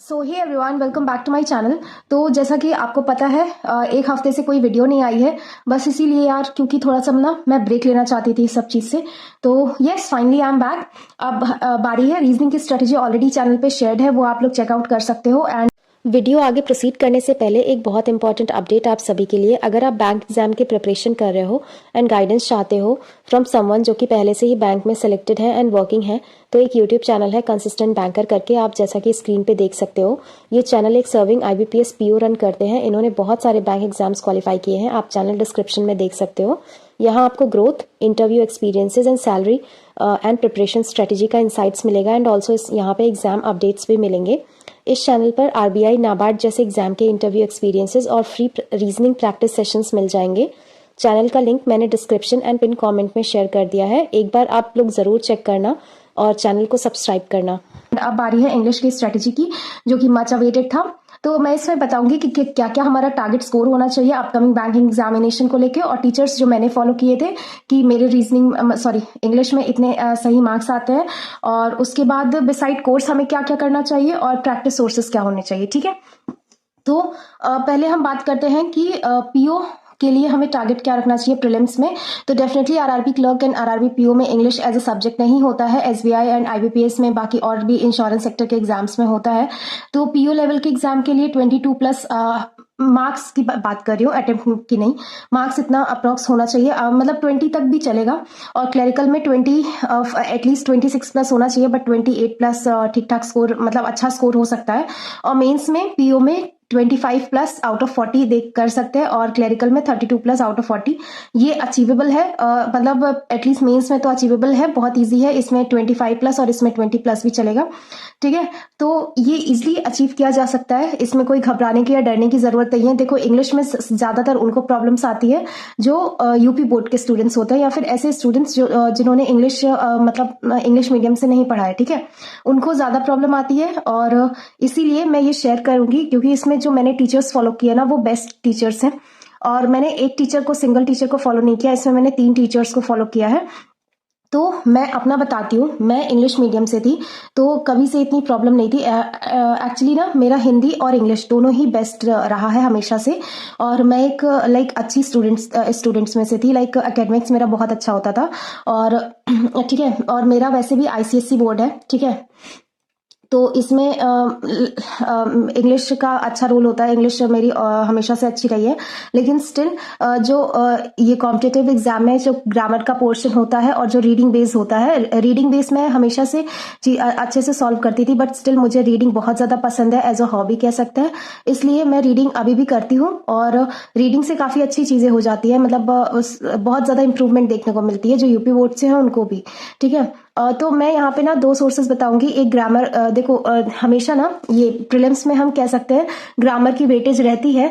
So hey everyone, welcome back to my channel. तो जैसा कि आपको पता है एक हफ्ते से कोई वीडियो नहीं आई है, बस इसीलिए यार, क्योंकि थोड़ा सा ना मैं ब्रेक लेना चाहती थी इस सब चीज़ से। तो yes, finally I am back. अब बारी है रीजनिंग की स्ट्रेटजी ऑलरेडी चैनल पे शेयर्ड है, वो आप लोग चेकआउट कर सकते हो। एंड वीडियो आगे प्रोसीड करने से पहले एक बहुत इंपॉर्टेंट अपडेट आप सभी के लिए। अगर आप बैंक एग्जाम की प्रिपरेशन कर रहे हो एंड गाइडेंस चाहते हो फ्रॉम समवन जो कि पहले से ही बैंक में सेलेक्टेड है एंड वर्किंग है, तो एक यूट्यूब चैनल है कंसिस्टेंट बैंकर करके, आप जैसा कि स्क्रीन पे देख सकते हो। ये चैनल एक सर्विंग IBPS PO रन करते हैं। इन्होंने बहुत सारे बैंक एग्जाम्स क्वालिफाई किए हैं, आप चैनल डिस्क्रिप्शन में देख सकते हो। यहाँ आपको growth, interview experiences and salary and preparation strategy का इंसाइट्स मिलेगा एंड ऑल्सो यहाँ पे एग्जाम अपडेट्स भी मिलेंगे। इस चैनल पर RBI, नाबार्ड जैसे एग्जाम के इंटरव्यू एक्सपीरियंसेस और फ्री रीजनिंग प्रैक्टिस सेशंस मिल जाएंगे। चैनल का लिंक मैंने डिस्क्रिप्शन एंड पिन कमेंट में शेयर कर दिया है, एक बार आप लोग ज़रूर चेक करना और चैनल को सब्सक्राइब करना। अब बारी है इंग्लिश की स्ट्रेटेजी की, जो कि मच अवेटेड था। तो मैं इसमें बताऊंगी कि क्या क्या हमारा टारगेट स्कोर होना चाहिए अपकमिंग बैंकिंग एग्जामिनेशन को लेके, और टीचर्स जो मैंने फॉलो किए थे कि मेरे इंग्लिश में इतने सही मार्क्स आते हैं, और उसके बाद बिसाइड कोर्स हमें क्या क्या करना चाहिए और प्रैक्टिस सोर्सेस क्या होने चाहिए। ठीक है, तो पहले हम बात करते हैं कि PO के लिए हमें टारगेट क्या रखना चाहिए प्रीलिम्स में। तो definitely RRB clerk and RRB PO में इंग्लिश एज अ सब्जेक्ट नहीं होता है, SBI एंड IBPS में, बाकी और भी इंश्योरेंस सेक्टर के एग्जाम्स में होता है। तो PO लेवल के एग्जाम के लिए 22+ मार्क्स की बात कर रही हूँ, अटेम्प्ट की नहीं। मार्क्स इतना अप्रॉक्स होना चाहिए, मतलब 20 तक भी चलेगा, और क्लरिकल में 20 एटलीस्ट 26+ होना चाहिए, बट 28+ ठीक ठाक स्कोर, मतलब अच्छा स्कोर हो सकता है। और मेंस में PO में 25+ आउट ऑफ 40 देख कर सकते हैं, और क्लरिकल में 32+ आउट ऑफ 40। ये अचीवेबल है, मतलब एटलीस्ट मेंस में तो अचीवेबल है, बहुत इजी है। इसमें 25+ और इसमें 20+ भी चलेगा। ठीक है, तो ये इजिली अचीव किया जा सकता है, इसमें कोई घबराने की या डरने की जरूरत नहीं है। देखो, इंग्लिश में ज्यादातर उनको प्रॉब्लम्स आती है जो UP बोर्ड के स्टूडेंट्स होते हैं, या फिर ऐसे स्टूडेंट्स जो जिन्होंने इंग्लिश मतलब इंग्लिश मीडियम से नहीं पढ़ा है। ठीक है, उनको ज्यादा प्रॉब्लम आती है, और इसीलिए मैं ये शेयर करूंगी, क्योंकि इसमें जो मैंने टीचर्स फॉलो किया ना, वो बेस्ट टीचर्स हैं। और मैंने एक टीचर को, सिंगल टीचर को फॉलो नहीं किया, इसमें मैंने 3 टीचर्स को फॉलो किया है। तो मैं अपना बताती हूँ, मैं इंग्लिश मीडियम से थी, तो कभी से इतनी प्रॉब्लम नहीं थी। एक्चुअली ना, मेरा हिंदी और इंग्लिश दोनों ही बेस्ट रहा है हमेशा से, और मैं एक अच्छी स्टूडेंट्स में से थी। एकेडमिक्स मेरा बहुत अच्छा होता था, और ठीक है, और मेरा वैसे भी ICSE बोर्ड है। ठीक है, तो इसमें इंग्लिश का अच्छा रोल होता है। इंग्लिश मेरी हमेशा से अच्छी रही है, लेकिन स्टिल जो ये कॉम्पिटिटिव एग्जाम में जो ग्रामर का पोर्शन होता है और जो रीडिंग बेस होता है, रीडिंग बेस में हमेशा से अच्छे से सॉल्व करती थी, बट स्टिल मुझे रीडिंग बहुत ज़्यादा पसंद है, एज अ हॉबी कह सकते हैं। इसलिए मैं रीडिंग अभी भी करती हूँ, और रीडिंग से काफ़ी अच्छी चीज़ें हो जाती है, मतलब बहुत ज़्यादा इंप्रूवमेंट देखने को मिलती है, जो UP बोर्ड से है उनको भी। ठीक है, तो मैं यहाँ पे ना 2 सोर्सेज बताऊंगी। एक ग्रामर, देखो हमेशा ना ये प्रीलिम्स में हम कह सकते हैं ग्रामर की वेटेज रहती है,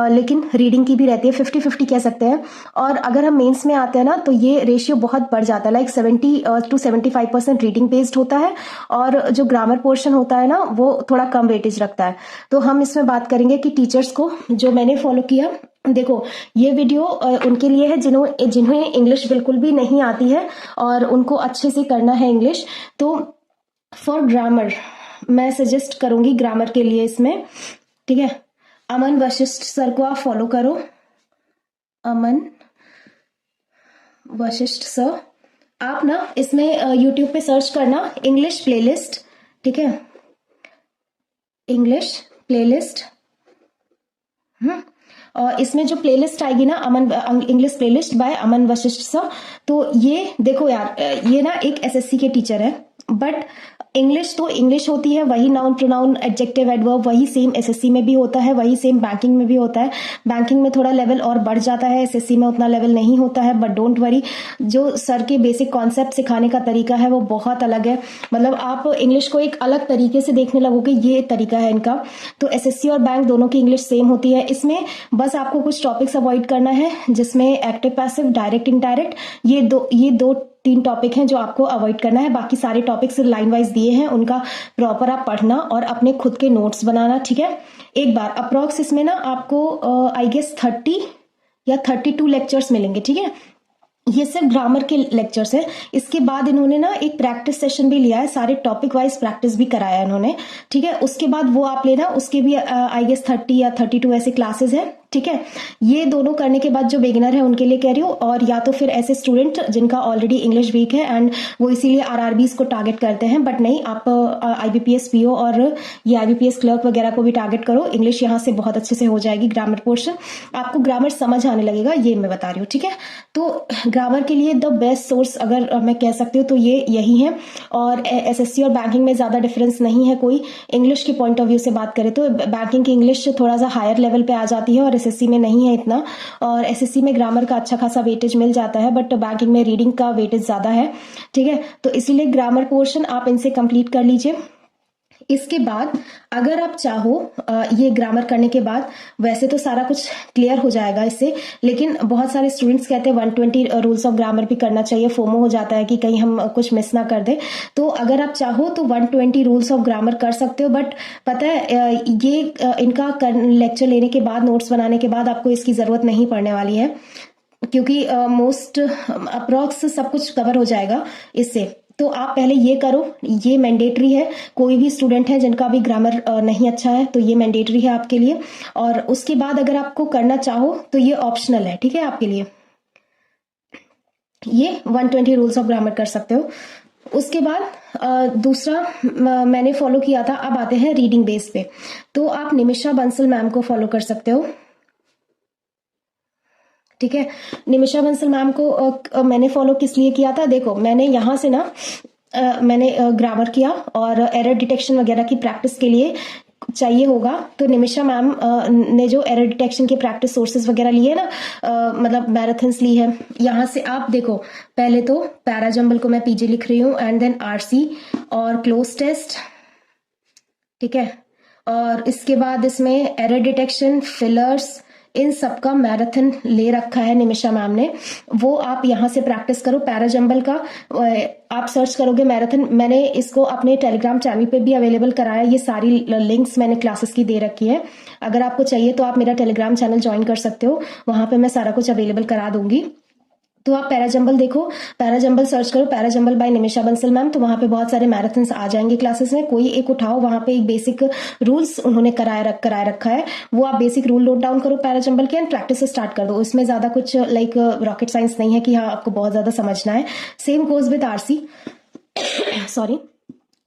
लेकिन रीडिंग की भी रहती है, 50-50 कह सकते हैं। और अगर हम मेंस में आते हैं ना, तो ये रेशियो बहुत बढ़ जाता है, 70 to 75% रीडिंग बेस्ड होता है, और जो ग्रामर पोर्शन होता है ना, वो थोड़ा कम वेटेज रखता है। तो हम इसमें बात करेंगे कि टीचर्स को जो मैंने फॉलो किया। देखो, ये वीडियो उनके लिए है जिन्हें इंग्लिश बिल्कुल भी नहीं आती है और उनको अच्छे से करना है इंग्लिश। तो फॉर ग्रामर मैं सजेस्ट करूंगी ग्रामर के लिए इसमें। ठीक है, अमन वशिष्ठ सर को आप फॉलो करो, अमन वशिष्ठ सर। आप ना इसमें YouTube पे सर्च करना इंग्लिश प्लेलिस्ट। ठीक है, इंग्लिश प्लेलिस्ट। और इसमें जो प्लेलिस्ट आएगी ना, इंग्लिश प्लेलिस्ट बाय अमन वशिष्ठ सर। तो ये देखो यार, ये ना एक SSC के टीचर है, बट इंग्लिश तो इंग्लिश होती है, वही नाउन प्रोनाउन एडजेक्टिव एडवर्ब वही सेम SSC में भी होता है, वही सेम बैंकिंग में भी होता है। बैंकिंग में थोड़ा लेवल और बढ़ जाता है, SSC में उतना लेवल नहीं होता है, बट डोंट वरी, जो सर के बेसिक कॉन्सेप्ट सिखाने का तरीका है वो बहुत अलग है। मतलब आप इंग्लिश को एक अलग तरीके से देखने लगोगे, ये तरीका है इनका। तो SSC और बैंक दोनों की इंग्लिश सेम होती है। इसमें बस आपको कुछ टॉपिक्स अवॉइड करना है, जिसमें एक्टिव पैसिव, डायरेक्ट इनडायरेक्ट, ये दो 3 टॉपिक हैं जो आपको अवॉइड करना है। बाकी सारे टॉपिक्स लाइन वाइज दिए हैं, उनका प्रॉपर आप पढ़ना और अपने खुद के नोट्स बनाना। ठीक है, एक बार अप्रॉक्स इसमें ना आपको आई गेस 30 या 32 लेक्चर्स मिलेंगे। ठीक है, ये सिर्फ ग्रामर के लेक्चर्स है। इसके बाद इन्होंने ना एक प्रैक्टिस सेशन भी लिया है, सारे टॉपिक वाइज प्रैक्टिस भी कराया इन्होंने, ठीक है। उसके बाद वो आप लेना, उसके भी आई गेस 30 या 32 ऐसे क्लासेस है, ठीक है। ये दोनों करने के बाद जो बिगिनर है उनके लिए कह रही हूँ, और या तो फिर ऐसे स्टूडेंट जिनका ऑलरेडी इंग्लिश वीक है एंड वो इसीलिए आरआरबीज को टारगेट करते हैं, बट नहीं, आप आईबीपीएस पीओ और ये आईबीपीएस क्लर्क वगैरह को भी टारगेट करो। इंग्लिश यहाँ से बहुत अच्छे से हो जाएगी, ग्रामर पोर्शन आपको ग्रामर समझ आने लगेगा, ये मैं बता रही हूँ, ठीक है। तो ग्रामर के लिए द बेस्ट सोर्स अगर मैं कह सकती हूँ तो ये यही है। और एसएससी और बैंकिंग में ज्यादा डिफरेंस नहीं है कोई। इंग्लिश के पॉइंट ऑफ व्यू से बात करें तो बैंकिंग की इंग्लिश थोड़ा सा हायर लेवल पे आ जाती है और एसएससी में नहीं है इतना, और एसएससी में ग्रामर का अच्छा खासा वेटेज मिल जाता है, बट बैंकिंग में रीडिंग का वेटेज ज्यादा है, ठीक है। तो इसीलिए ग्रामर पोर्शन आप इनसे कंप्लीट कर लीजिए। इसके बाद अगर आप चाहो ये ग्रामर करने के बाद, वैसे तो सारा कुछ क्लियर हो जाएगा इससे, लेकिन बहुत सारे स्टूडेंट्स कहते हैं 120 रूल्स ऑफ ग्रामर भी करना चाहिए, फोमो हो जाता है कि कहीं हम कुछ मिस ना कर दे। तो अगर आप चाहो तो 120 रूल्स ऑफ ग्रामर कर सकते हो, बट पता है ये इनका लेक्चर लेने के बाद, नोट्स बनाने के बाद आपको इसकी जरूरत नहीं पड़ने वाली है, क्योंकि मोस्ट अप्रॉक्स सब कुछ कवर हो जाएगा इससे। तो आप पहले ये करो, ये मैंडेटरी है। कोई भी स्टूडेंट है जिनका भी ग्रामर नहीं अच्छा है तो ये मैंडेटरी है आपके लिए, और उसके बाद अगर आपको करना चाहो तो ये ऑप्शनल है, ठीक है। आपके लिए ये 120 रूल्स ऑफ ग्रामर कर सकते हो। उसके बाद दूसरा मैंने फॉलो किया था, अब आते हैं रीडिंग बेस पे। तो आप निमिषा बंसल मैम को फॉलो कर सकते हो, ठीक है। निमिषा बंसल मैम को मैंने फॉलो किस लिए किया था, देखो मैंने यहाँ से ना मैंने ग्रामर किया और एरर डिटेक्शन वगैरह की प्रैक्टिस के लिए चाहिए होगा, तो निमिषा मैम ने जो एरर डिटेक्शन के प्रैक्टिस सोर्सेज वगैरह लिए ना, मतलब मैराथन्स ली है। यहाँ से आप देखो, पहले तो पैराजंबल को मैं पीजी लिख रही हूँ, एंड देन आरसी और क्लोज टेस्ट, ठीक है। और इसके बाद इसमें एरर डिटेक्शन, फिलर्स, इन सब का मैराथन ले रखा है निमिषा मैम ने, वो आप यहाँ से प्रैक्टिस करो। पैराजंबल का आप सर्च करोगे मैराथन, मैंने इसको अपने टेलीग्राम चैनल पे भी अवेलेबल कराया, ये सारी लिंक्स मैंने क्लासेस की दे रखी है। अगर आपको चाहिए तो आप मेरा टेलीग्राम चैनल ज्वाइन कर सकते हो, वहां पे मैं सारा कुछ अवेलेबल करा दूंगी। तो आप पैराजंबल देखो, पैराजंबल सर्च करो, parajumble by Nimisha Bansal ma'am, तो वहां पे बहुत सारे मैराथन्स आ जाएंगे क्लासेस में। कोई एक उठाओ, वहां पे एक बेसिक रूल्स उन्होंने कराए रखा है, वो आप बेसिक रूल नोट डाउन करो पैराजंबल के, एंड प्रैक्टिस स्टार्ट कर दो। इसमें ज्यादा कुछ लाइक रॉकेट साइंस नहीं है कि हाँ आपको बहुत ज्यादा समझना है। Same goes with RC sorry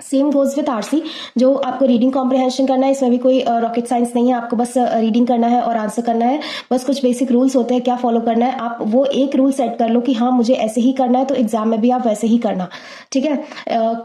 same goes with RC, जो आपको रीडिंग कॉम्प्रिहेंशन करना है, इसमें भी कोई रॉकेट साइंस नहीं है, आपको बस रीडिंग करना है और आंसर करना है। बस कुछ बेसिक रूल्स होते हैं क्या फॉलो करना है, आप वो एक रूल सेट कर लो कि हाँ मुझे ऐसे ही करना है, तो एग्जाम में भी आप वैसे ही करना, ठीक है।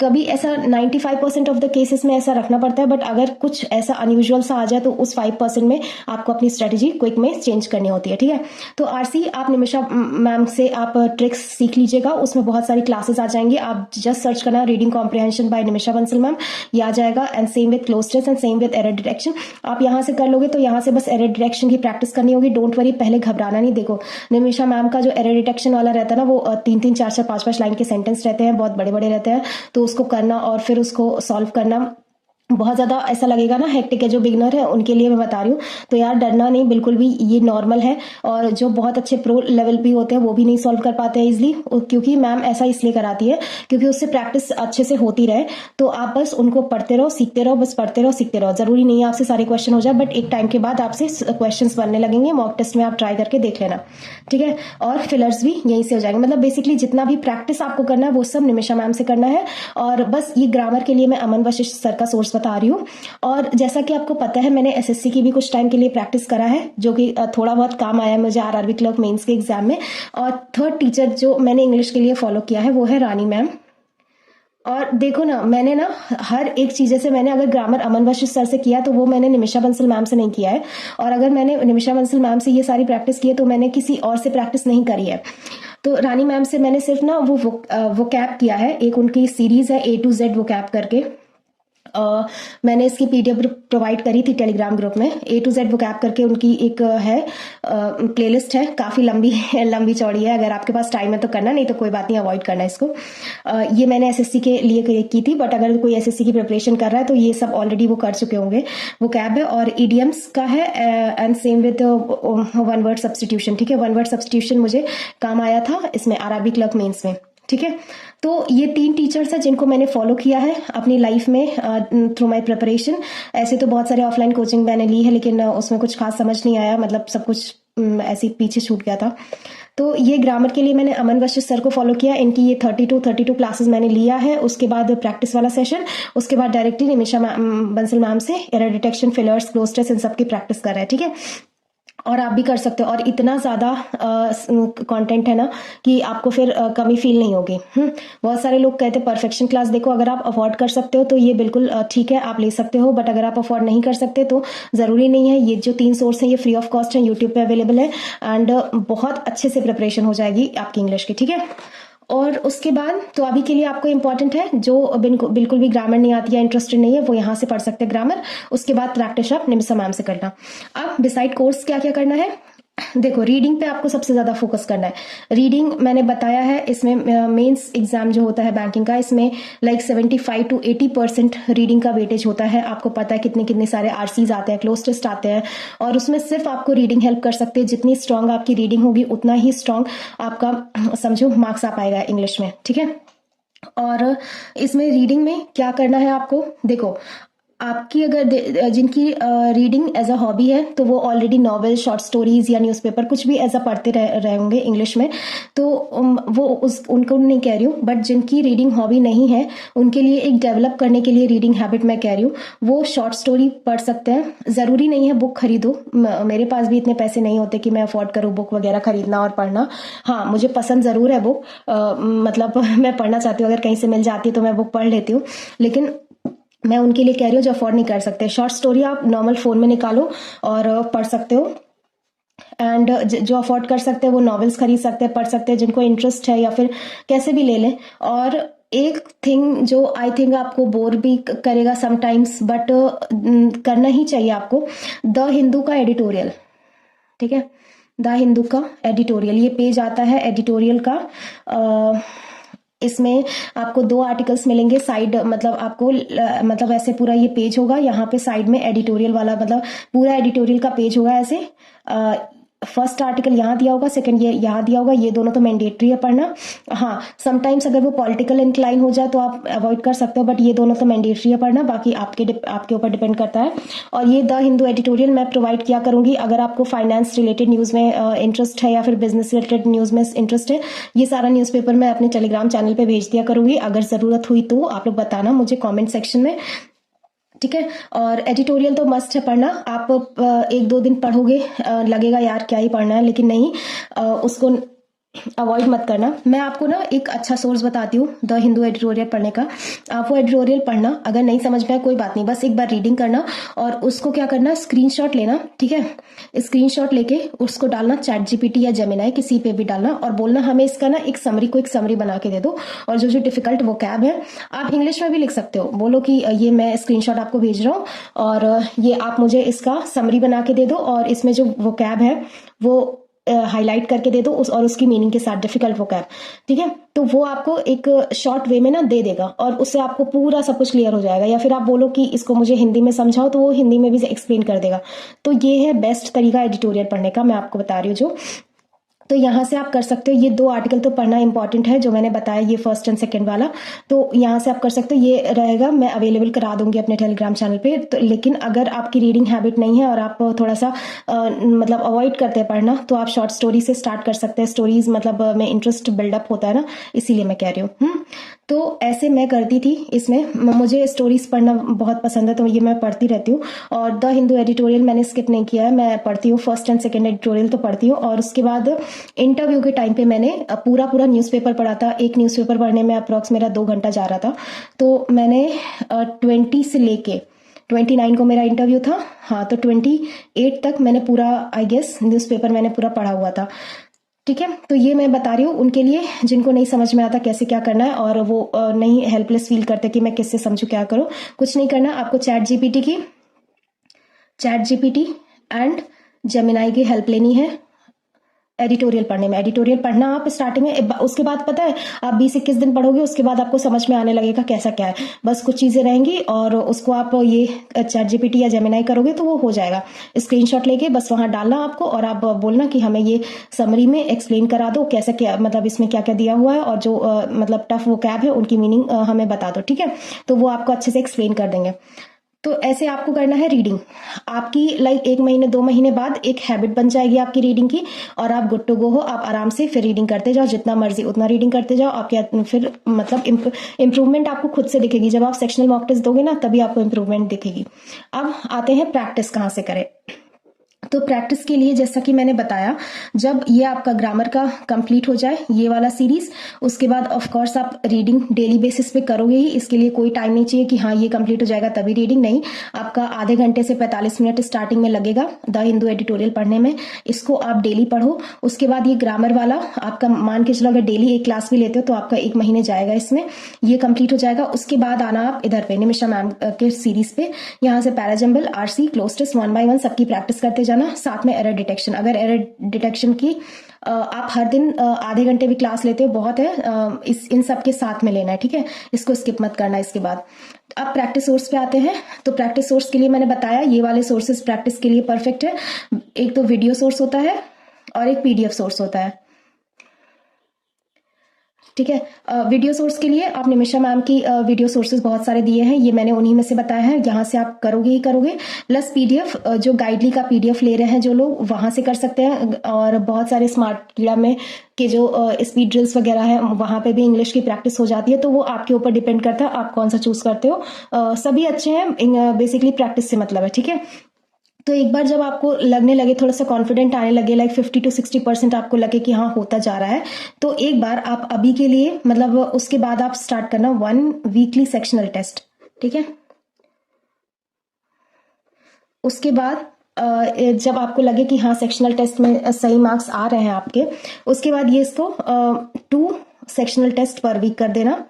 कभी ऐसा 95% ऑफ द केसेस में ऐसा रखना पड़ता है, बट अगर कुछ ऐसा अनयूजुअल सा आ जाए तो उस 5% में आपको अपनी स्ट्रेटेजी क्विक में चेंज करनी होती है, ठीक है। तो आरसी आप निमिषा मैम से आप ट्रिक्स सीख लीजिएगा, उसमें बहुत सारी क्लासेस आ जाएंगी, आप जस्ट सर्च करना reading comprehension by Nimisha Bansal ma'am, ये आ जाएगा। And same with cloze test and same with error detection, आप यहां से कर लोगे तो यहां से बस एरर डिटेक्शन की प्रैक्टिस करनी होगी। डोंट वरी, पहले घबराना नहीं। देखो निमिषा मैम का जो एरर डिटेक्शन वाला रहता है ना, वो 3-3, 4-4, 5-5 लाइन के सेंटेंस रहते हैं, बहुत बड़े बड़े रहते हैं, तो उसको करना और फिर उसको सॉल्व करना बहुत ज्यादा ऐसा लगेगा ना हेक्टिक है। जो बिगनर है उनके लिए मैं बता रही हूँ, तो यार डरना नहीं बिल्कुल भी, ये नॉर्मल है। और जो बहुत अच्छे प्रो लेवल भी होते हैं वो भी नहीं सॉल्व कर पाते हैं इजिली, क्योंकि मैम ऐसा इसलिए कराती है क्योंकि उससे प्रैक्टिस अच्छे से होती रहे। तो आप बस उनको पढ़ते रहो, सीखते रहो, बस पढ़ते रहो, सीखते रहो। जरूरी नहीं है आपसे सारे क्वेश्चन हो जाए, बट एक टाइम के बाद आपसे क्वेश्चन बनने लगेंगे। मॉक टेस्ट में आप ट्राई करके देख लेना, ठीक है। और फिलर्स भी यहीं से हो जाएंगे। मतलब बेसिकली जितना भी प्रैक्टिस आपको करना है वो सब निमिषा मैम से करना है। और बस ये ग्रामर के लिए मैं अमन वशिष्ठ सर का सोर्स बता रही हूँ। और जैसा कि आपको पता है मैंने एसएससी की भी कुछ टाइम के लिए प्रैक्टिस करा है, जो कि थोड़ा बहुत काम आया मुझे आरआरबी क्लर्क मेंस के एग्जाम में। और थर्ड टीचर जो मैंने इंग्लिश के लिए फॉलो किया है वो है रानी मैम। और देखो ना, मैंने ना हर एक चीज, जैसे मैंने अगर ग्रामर अमन वशिष्ठ सर से किया तो वो मैंने निमिषा बंसल मैम से नहीं किया है, और अगर मैंने निमिषा बंसल मैम से ये सारी प्रैक्टिस की है तो मैंने किसी और से प्रैक्टिस नहीं करी है। तो रानी मैम से मैंने सिर्फ ना वो कैप किया है, एक उनकी सीरीज है A to Z वो कैप करके, मैंने इसकी पीडीएफ प्रोवाइड करी थी टेलीग्राम ग्रुप में। A to Z वोकैब करके उनकी एक है प्लेलिस्ट है, काफ़ी लंबी चौड़ी है। अगर आपके पास टाइम है तो करना, नहीं तो कोई बात नहीं, अवॉइड करना इसको। ये मैंने एसएससी के लिए की थी, बट अगर कोई एसएससी की प्रिपरेशन कर रहा है तो ये सब ऑलरेडी वो कर चुके होंगे। वोकैब है और इडियम्स का है, and same with one word substitution. ठीक है, वन वर्ड सब्सटीट्यूशन मुझे काम आया था इसमें आरआरबी क्लर्क मेंस में। ठीक है, तो ये 3 टीचर्स हैं जिनको मैंने फॉलो किया है अपनी लाइफ में थ्रू माय प्रिपरेशन। ऐसे तो बहुत सारे ऑफलाइन कोचिंग मैंने ली है, लेकिन उसमें कुछ खास समझ नहीं आया, मतलब सब कुछ ऐसे पीछे छूट गया था। तो ये ग्रामर के लिए मैंने अमन वशिष्ठ सर को फॉलो किया। इनकी ये 32 क्लासेस मैंने लिया है। उसके बाद प्रैक्टिस वाला सेशन, उसके बाद डायरेक्टली निमिषा बंसल मैम से error detection, fillers, cloze test, इन सब की प्रैक्टिस कर रहे हैं। ठीक है, और आप भी कर सकते हो। और इतना ज़्यादा कंटेंट है ना कि आपको फिर कमी फील नहीं होगी। बहुत सारे लोग कहते हैं परफेक्शन क्लास देखो, अगर आप अफोर्ड कर सकते हो तो ये बिल्कुल ठीक है, आप ले सकते हो। बट अगर आप अफोर्ड नहीं कर सकते तो ज़रूरी नहीं है। ये जो 3 सोर्स हैं ये फ्री ऑफ कॉस्ट है, यूट्यूब पे अवेलेबल है, एंड बहुत अच्छे से प्रिपरेशन हो जाएगी आपकी इंग्लिश की। ठीक है, और उसके बाद तो अभी के लिए आपको इंपॉर्टेंट है, जो बिल्कुल भी ग्रामर नहीं आती है, इंटरेस्टेड नहीं है, वो यहाँ से पढ़ सकते हैं ग्रामर। उसके बाद प्रैक्टिस आप निमिषा मैम से करना। अब डिसाइड कोर्स क्या क्या करना है, देखो रीडिंग पे आपको सबसे ज्यादा फोकस करना है। रीडिंग मैंने बताया है, इसमें मेंस एग्जाम जो होता है बैंकिंग का, इसमें लाइक 75 to 80% रीडिंग का वेटेज होता है। आपको पता है कितने सारे आरसीज आते हैं, क्लोज टेस्ट आते हैं, और उसमें सिर्फ आपको रीडिंग हेल्प कर सकते हैं। जितनी स्ट्रांग आपकी रीडिंग होगी उतना ही स्ट्रांग आपका समझो मार्क्स आ पाएगा इंग्लिश में। ठीक है, और इसमें रीडिंग में क्या करना है आपको, देखो आपकी अगर जिनकी रीडिंग एज अ हॉबी है तो वो ऑलरेडी नॉवेल, शॉर्ट स्टोरीज या न्यूज़पेपर कुछ भी एज अ पढ़ते रहे होंगे इंग्लिश में, तो वो उनको नहीं कह रही हूँ। बट जिनकी रीडिंग हॉबी नहीं है उनके लिए एक डेवलप करने के लिए रीडिंग हैबिट मैं कह रही हूँ, वो शॉर्ट स्टोरी पढ़ सकते हैं। ज़रूरी नहीं है बुक खरीदो, मेरे पास भी इतने पैसे नहीं होते कि मैं अफोर्ड करूँ बुक वगैरह खरीदना और पढ़ना। हाँ, मुझे पसंद ज़रूर है बुक, मतलब मैं पढ़ना चाहती हूँ, अगर कहीं से मिल जाती है तो मैं बुक पढ़ लेती हूँ, लेकिन मैं उनके लिए कह रही हूँ जो अफोर्ड नहीं कर सकते। शॉर्ट स्टोरी आप नॉर्मल फ़ोन में निकालो और पढ़ सकते हो, एंड जो अफोर्ड कर सकते हैं वो नॉवेल्स खरीद सकते हैं, पढ़ सकते हैं, जिनको इंटरेस्ट है, या फिर कैसे भी ले लें। और एक थिंग जो आई थिंक आपको बोर भी करेगा समटाइम्स, बट करना ही चाहिए आपको, द हिंदू का एडिटोरियल। ठीक है, द हिंदू का एडिटोरियल, ये पेज आता है एडिटोरियल का। इसमें आपको 2 आर्टिकल्स मिलेंगे साइड, मतलब आपको मतलब ऐसे पूरा ये पेज होगा, यहाँ पे साइड में एडिटोरियल वाला, मतलब पूरा एडिटोरियल का पेज होगा ऐसे। फर्स्ट आर्टिकल यहाँ दिया होगा, सेकंड ये यहाँ दिया होगा, ये दोनों तो मैंडेटरी है पढ़ना। हाँ, समटाइम्स अगर वो पॉलिटिकल इंक्लाइन हो जाए तो आप अवॉइड कर सकते हो, बट ये दोनों तो मैंडेटरी है पढ़ना, बाकी आपके ऊपर डिपेंड करता है। और ये द हिंदू एडिटोरियल मैं प्रोवाइड किया करूंगी। अगर आपको फाइनेंस रिलेटेड न्यूज़ में इंटरेस्ट है या फिर बिजनेस रिलेटेड न्यूज़ में इंटरेस्ट है, ये सारा न्यूज़पेपर मैं अपने टेलीग्राम चैनल पर भेज दिया करूंगी। अगर ज़रूरत हुई तो आप लोग बताना मुझे कॉमेंट सेक्शन में। ठीक है, और एडिटोरियल तो मस्ट है पढ़ना। आप 1-2 दिन पढ़ोगे, लगेगा यार क्या ही पढ़ना है, लेकिन नहीं, उसको अवॉइड मत करना। मैं आपको ना एक अच्छा सोर्स बताती हूँ द हिंदू एडिटोरियल पढ़ने का। आप वो एडिटोरियल पढ़ना, अगर नहीं समझ में आए कोई बात नहीं, बस एक बार रीडिंग करना और उसको क्या करना, स्क्रीनशॉट लेना। ठीक है, स्क्रीनशॉट लेके उसको डालना चैट जीपीटी या जेमिनाई, किसी पे भी डालना, और बोलना हमें इसका ना एक समरी बना के दे दो। और जो डिफिकल्ट वोकैब है आप इंग्लिश में भी लिख सकते हो, बोलो कि ये मैं स्क्रीनशॉट आपको भेज रहा हूँ और ये आप मुझे इसका समरी बना के दे दो, और इसमें जो वोकैब है वो हाईलाइट करके दे दो और उसकी मीनिंग के साथ, डिफिकल्ट वोकैब। ठीक है, तो वो आपको एक शॉर्ट वे में ना दे देगा और उससे आपको पूरा सब कुछ क्लियर हो जाएगा। या फिर आप बोलो कि इसको मुझे हिंदी में समझाओ, तो वो हिंदी में भी एक्सप्लेन कर देगा। तो ये है बेस्ट तरीका एडिटोरियल पढ़ने का, मैं आपको बता रही हूँ जो। तो यहाँ से आप कर सकते हो। ये 2 आर्टिकल तो पढ़ना इंपॉर्टेंट है जो मैंने बताया, ये फर्स्ट एंड सेकंड वाला, तो यहाँ से आप कर सकते हो। ये रहेगा, मैं अवेलेबल करा दूंगी अपने टेलीग्राम चैनल पे। तो लेकिन अगर आपकी रीडिंग हैबिट नहीं है और आप थोड़ा सा मतलब अवॉइड करते हैं पढ़ना, तो आप शॉर्ट स्टोरी से स्टार्ट कर सकते हैं। स्टोरीज मतलब में इंटरेस्ट बिल्डअप होता है ना, इसीलिए मैं कह रही हूँ। तो ऐसे मैं करती थी इसमें, मुझे स्टोरीज पढ़ना बहुत पसंद है, तो ये मैं पढ़ती रहती हूँ। और द हिंदू एडिटोरियल मैंने स्किप नहीं किया है, मैं पढ़ती हूँ। फर्स्ट एंड सेकंड एडिटोरियल तो पढ़ती हूँ। और उसके बाद इंटरव्यू के टाइम पे मैंने पूरा न्यूज़पेपर पढ़ा था। एक न्यूज़पेपर पढ़ने में अप्रॉक्स मेरा 2 घंटा जा रहा था। तो मैंने 20 से लेके 29 को मेरा इंटरव्यू था। हाँ, तो 28 तक मैंने पूरा, आई गेस, न्यूज़पेपर मैंने पूरा पढ़ा हुआ था। ठीक है। तो ये मैं बता रही हूँ उनके लिए जिनको नहीं समझ में आता कैसे क्या करना है और वो नहीं हेल्पलेस फील करते कि मैं किससे समझूं क्या करूं। कुछ नहीं करना, आपको चैट जीपीटी एंड जेमिनाई की हेल्प लेनी है एडिटोरियल पढ़ने में। एडिटोरियल पढ़ना आप स्टार्टिंग में, उसके बाद पता है आप 20-21 दिन पढ़ोगे, उसके बाद आपको समझ में आने लगेगा कैसा क्या है। बस कुछ चीजें रहेंगी और उसको आप ये चैट जीपीटी या जेमिनाई करोगे तो वो हो जाएगा। स्क्रीनशॉट लेके बस वहां डालना आपको और आप बोलना कि हमें ये समरी में एक्सप्लेन करा दो कैसा क्या, मतलब इसमें क्या क्या दिया हुआ है और जो मतलब टफ वो कैब है उनकी मीनिंग हमें बता दो। ठीक है, तो वो आपको अच्छे से एक्सप्लेन कर देंगे। तो ऐसे आपको करना है रीडिंग। आपकी लाइक 1 महीने 2 महीने बाद एक हैबिट बन जाएगी आपकी रीडिंग की और आप गुड टू गो हो। आप आराम से फिर रीडिंग करते जाओ, जितना मर्जी उतना रीडिंग करते जाओ। आपके फिर मतलब इम्प्रूवमेंट आपको खुद से दिखेगी। जब आप सेक्शनल मॉक टेस्ट दोगे ना तभी आपको इम्प्रूवमेंट दिखेगी। अब आते हैं प्रैक्टिस कहाँ से करें। तो प्रैक्टिस के लिए जैसा कि मैंने बताया, जब ये आपका ग्रामर का कंप्लीट हो जाए ये वाला सीरीज, उसके बाद ऑफ कोर्स आप रीडिंग डेली बेसिस पे करोगे ही। इसके लिए कोई टाइम नहीं चाहिए कि हाँ ये कंप्लीट हो जाएगा तभी रीडिंग, नहीं। आपका आधे घंटे से 45 मिनट स्टार्टिंग में लगेगा द हिंदू एडिटोरियल पढ़ने में। इसको आप डेली पढ़ो। उसके बाद ये ग्रामर वाला आपका मान के चलो अगर डेली एक क्लास भी लेते हो तो आपका 1 महीने जाएगा इसमें, ये कंप्लीट हो जाएगा। उसके बाद आना आप इधर पे निमिषा मैम के सीरीज पे। यहाँ से parajumble, RC, cloze test 1 by 1 सबकी प्रैक्टिस करते जाना। साथ में एरर डिटेक्शन, अगर एरर डिटेक्शन की आप हर दिन आधे घंटे भी क्लास लेते हो बहुत है, इन सब के साथ में लेना है। ठीक है, इसको स्किप मत करना। इसके बाद अब प्रैक्टिस सोर्स पे आते हैं। तो प्रैक्टिस सोर्स के लिए मैंने बताया ये वाले सोर्सेस प्रैक्टिस के लिए परफेक्ट है। एक तो वीडियो सोर्स होता है और एक पीडीएफ सोर्स होता है। ठीक है, वीडियो सोर्स के लिए आप निमिषा मैम की वीडियो सोर्सेज बहुत सारे दिए हैं, ये मैंने उन्हीं में से बताया है। यहाँ से आप करोगे ही करोगे। प्लस पीडीएफ, जो गाइडली का पीडीएफ ले रहे हैं जो लोग, वहां से कर सकते हैं। और बहुत सारे स्मार्ट कीड़ा में के जो स्पीड ड्रिल्स वगैरह है वहां पे भी इंग्लिश की प्रैक्टिस हो जाती है। तो वो आपके ऊपर डिपेंड करता है आप कौन सा चूज करते हो। सभी अच्छे हैं, बेसिकली प्रैक्टिस से मतलब है। ठीक है, तो एक बार जब आपको लगने लगे, थोड़ा सा कॉन्फिडेंट आने लगे, लाइक 50 to 60% आपको लगे कि हाँ होता जा रहा है, तो एक बार आप अभी के लिए मतलब उसके बाद आप स्टार्ट करना 1 वीकली सेक्शनल टेस्ट। ठीक है, उसके बाद जब आपको लगे कि हाँ सेक्शनल टेस्ट में सही मार्क्स आ रहे हैं आपके, उसके बाद ये इसको 2 सेक्शनल टेस्ट पर वीक कर देना।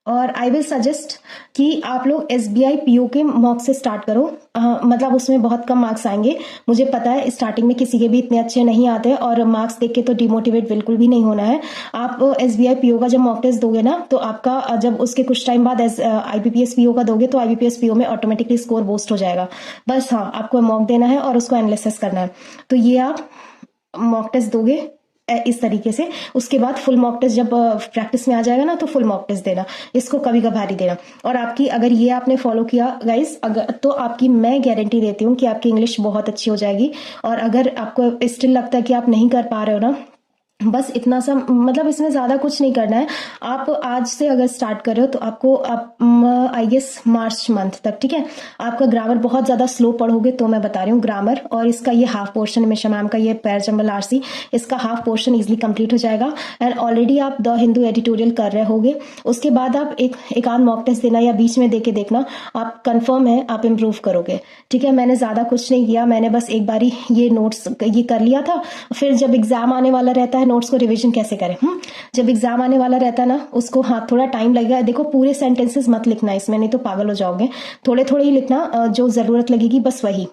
और आई विल सजेस्ट कि आप लोग SBI PO के मॉक से स्टार्ट करो। मतलब उसमें बहुत कम मार्क्स आएंगे, मुझे पता है स्टार्टिंग में किसी के भी इतने अच्छे नहीं आते और मार्क्स देख के तो डिमोटिवेट बिल्कुल भी नहीं होना है। आप SBI PO का जब मॉक टेस्ट दोगे ना तो आपका जब उसके कुछ टाइम बाद IBPS PO का दोगे तो IBPS PO में ऑटोमेटिकली स्कोर बूस्ट हो जाएगा। बस हाँ, आपको मॉक देना है और उसको एनालिसिस करना है। तो ये आप मॉक टेस्ट दोगे इस तरीके से। उसके बाद फुल मॉक टेस्ट जब प्रैक्टिस में आ जाएगा ना तो फुल मॉक टेस्ट देना, इसको कभी कभार देना। और आपकी अगर ये आपने फॉलो किया गाइस, अगर तो आपकी मैं गारंटी देती हूँ कि आपकी इंग्लिश बहुत अच्छी हो जाएगी। और अगर आपको स्टिल लगता है कि आप नहीं कर पा रहे हो ना, बस इतना सा, मतलब इसमें ज्यादा कुछ नहीं करना है। आप आज से अगर स्टार्ट कर रहे हो तो आपको आई गेस मार्च मंथ तक, ठीक है, आपका ग्रामर बहुत ज्यादा स्लो पढ़ोगे तो मैं बता रही हूँ ग्रामर और इसका ये हाफ पोर्शन निमिषा मैम का ये पैराजंबल आरसी, इसका हाफ पोर्शन इजिली कंप्लीट हो जाएगा। एंड ऑलरेडी आप द हिंदू एडिटोरियल कर रहे होगे। उसके बाद आप एक आध मॉक टेस्ट देना या बीच में देके देखना, आप कंफर्म है आप इम्प्रूव करोगे। ठीक है, मैंने ज्यादा कुछ नहीं किया, मैंने बस एक बारी ये नोट्स ये कर लिया था। फिर जब एग्जाम आने वाला रहता है नोट्स को रिवीजन कैसे करें, जब एग्जाम आने वाला रहता है ना उसको हाँ थोड़ा टाइम लगेगा। देखो पूरे सेंटेंसेस मत लिखना इसमें, नहीं तो पागल हो जाओगे। थोड़े थोड़े ही लिखना, जो जरूरत लगेगी बस वही।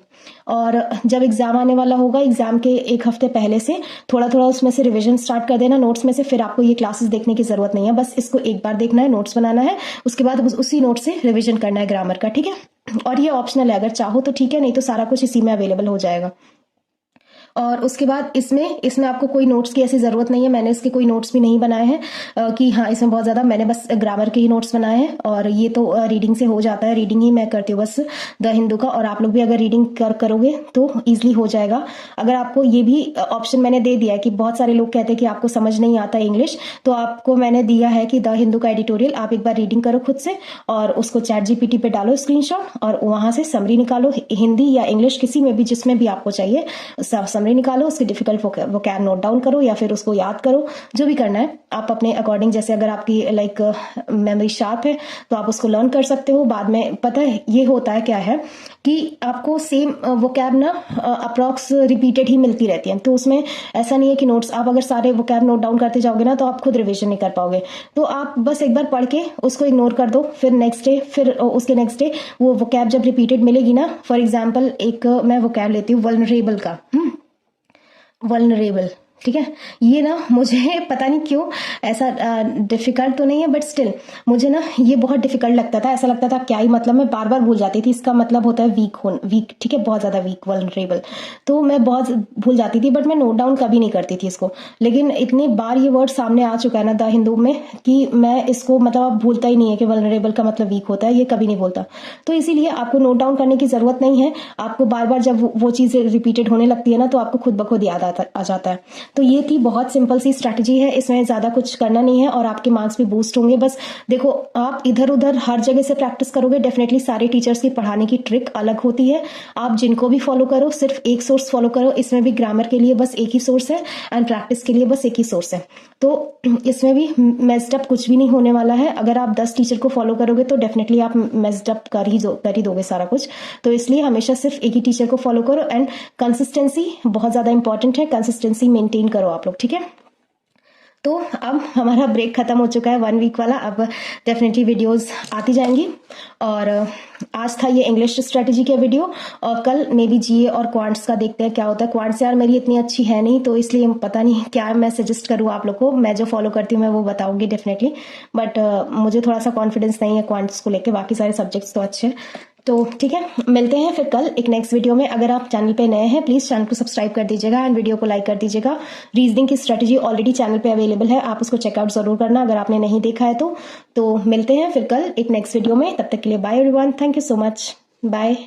और जब एग्जाम आने वाला होगा, एग्जाम के 1 हफ्ते पहले से थोड़ा थोड़ा उसमें से रिवीजन स्टार्ट कर देना नोट्स में से। फिर आपको ये क्लासेस देखने की जरूरत नहीं है, बस इसको एक बार देखना है, नोट्स बनाना है, उसके बाद उसी नोट से रिवीजन करना है ग्रामर का। ठीक है, और ये ऑप्शनल है, अगर चाहो तो ठीक है, नहीं तो सारा कुछ इसी में अवेलेबल हो जाएगा। और उसके बाद इसमें आपको कोई नोट्स की ऐसी जरूरत नहीं है। मैंने इसके कोई नोट्स भी नहीं बनाए हैं कि हाँ इसमें बहुत ज्यादा, मैंने बस ग्रामर के ही नोट्स बनाए हैं। और ये तो रीडिंग से हो जाता है, रीडिंग ही मैं करती हूँ बस द हिंदू का। और आप लोग भी अगर रीडिंग करोगे तो ईजिली हो जाएगा। अगर आपको ये भी ऑप्शन मैंने दे दिया है कि बहुत सारे लोग कहते हैं कि आपको समझ नहीं आता इंग्लिश, तो आपको मैंने दिया है कि द हिंदू का एडिटोरियल आप एक बार रीडिंग करो खुद से और उसको चैट जीपीटी पे डालो स्क्रीनशॉट और वहां से समरी निकालो, हिंदी या इंग्लिश किसी में भी, जिसमें भी आपको चाहिए समरी निकालो, उसकी डिफिकल्ट वोकैब नोट डाउन करो या फिर उसको याद करो, जो भी करना है आप अपने अकॉर्डिंग। जैसे अगर आपकी लाइक मेमोरी शार्प है तो आप उसको लर्न कर सकते हो। बाद में पता है ये होता है क्या है कि आपको सेम वोकैब ना अप्रॉक्स रिपीटेड ही मिलती रहती है, तो उसमें ऐसा नहीं है कि नोट्स आप अगर सारे वोकैब नोट डाउन करते जाओगे ना तो आप खुद रिवीजन नहीं कर पाओगे। तो आप बस एक बार पढ़ के उसको इग्नोर कर दो, फिर नेक्स्ट डे, फिर उसके नेक्स्ट डे वो वोकैब जब रिपीटेड मिलेगी ना, फॉर एग्जाम्पल एक मैं वोकैब लेती हूँ वल्नरेबल का, वल्नरेबल, ठीक है। ये ना मुझे पता नहीं क्यों ऐसा डिफिकल्ट तो नहीं है, बट स्टिल मुझे ना ये बहुत डिफिकल्ट लगता था। ऐसा लगता था क्या ही मतलब, मैं बार बार भूल जाती थी। इसका मतलब होता है वीक, ठीक है, बहुत ज्यादा वीक, वल्नरेबल। तो मैं बहुत भूल जाती थी, बट मैं नोट डाउन कभी नहीं करती थी इसको। लेकिन इतनी बार ये वर्ड सामने आ चुका है ना द हिंदू में कि मैं इसको मतलब अब भूलता ही नहीं है कि वल्नरेबल का मतलब वीक होता है, ये कभी नहीं बोलता। तो इसीलिए आपको नोट डाउन करने की जरूरत नहीं है। आपको बार बार जब वो चीजें रिपीटेड होने लगती है ना तो आपको खुद ब खुद याद आ जाता है। तो ये थी बहुत सिंपल सी स्ट्रैटेजी है, इसमें ज्यादा कुछ करना नहीं है और आपके मार्क्स भी बूस्ट होंगे। बस देखो, आप इधर उधर हर जगह से प्रैक्टिस करोगे, डेफिनेटली सारे टीचर्स की पढ़ाने की ट्रिक अलग होती है। आप जिनको भी फॉलो करो सिर्फ एक सोर्स फॉलो करो। इसमें भी ग्रामर के लिए बस एक ही सोर्स है एंड प्रैक्टिस के लिए बस एक ही सोर्स है। तो इसमें भी मेस्ड अप कुछ भी नहीं होने वाला है। अगर आप 10 टीचर को फॉलो करोगे तो डेफिनेटली आप मेस्ड अप कर ही दोगे सारा कुछ। तो इसलिए हमेशा सिर्फ एक ही टीचर को फॉलो करो एंड कंसिस्टेंसी बहुत ज्यादा इंपॉर्टेंट है। कंसिस्टेंसी मेंटेन करो आप लोग, ठीक है। तो अब हमारा ब्रेक खत्म हो चुका है 1 वीक वाला। अब डेफिनेटली वीडियोस आती जाएंगी और आज था ये इंग्लिश स्ट्रेटेजी का वीडियो और कल मे बी जीए और क्वांट्स का देखते हैं क्या होता है। क्वांट्स यार मेरी इतनी अच्छी है नहीं, तो इसलिए पता नहीं क्या मैं सजेस्ट करूँ आप लोग को। मैं जो फॉलो करती हूँ मैं वो बताऊंगी डेफिनेटली, बट मुझे थोड़ा सा कॉन्फिडेंस नहीं है क्वांट्स को लेकर। बाकी सारे सब्जेक्ट्स तो अच्छे हैं। तो ठीक है, मिलते हैं फिर कल एक नेक्स्ट वीडियो में। अगर आप चैनल पे नए हैं प्लीज चैनल को सब्सक्राइब कर दीजिएगा एंड वीडियो को लाइक कर दीजिएगा। रीजनिंग की स्ट्रेटेजी ऑलरेडी चैनल पे अवेलेबल है, आप उसको चेकआउट जरूर करना अगर आपने नहीं देखा है तो मिलते हैं फिर कल एक नेक्स्ट वीडियो में। तब तक के लिए bye everyone, thank you so much, bye.